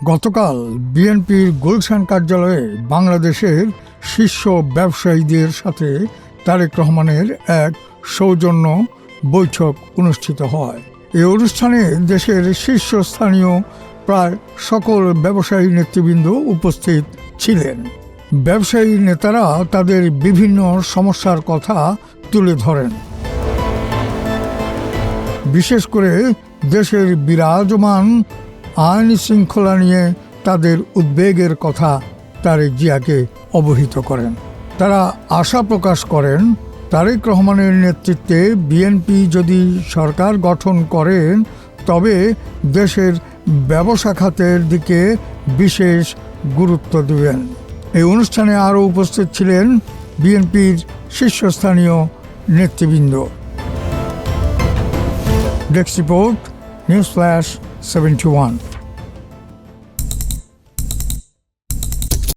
গতকাল বিএনপির গুলশান কার্যালয়ে বাংলাদেশের শীর্ষ ব্যবসায়ীদের সাথে তারেক রহমানের এক সৌজন্য বৈঠক অনুষ্ঠিত হয়। এই অনুষ্ঠানে দেশের শীর্ষস্থানীয় প্রায় সকল ব্যবসায়ী নেতৃবৃন্দ উপস্থিত ছিলেন। ব্যবসায়ী নেতারা তাদের বিভিন্ন সমস্যার কথা তুলে ধরেন। বিশেষ করে দেশের বিরাজমান আইন শৃঙ্খলা নিয়ে তাদের উদ্বেগের কথা তারেক জিয়াকে অবহিত করেন। তারা আশা প্রকাশ করেন, তারেক রহমানের নেতৃত্বে বিএনপি যদি সরকার গঠন করেন তবে দেশের ব্যবসা খাতের দিকে বিশেষ গুরুত্ব দেবেন। এই অনুষ্ঠানে আরও উপস্থিত ছিলেন বিএনপির শীর্ষস্থানীয় নেতৃবৃন্দ। Desk report, news flash 71।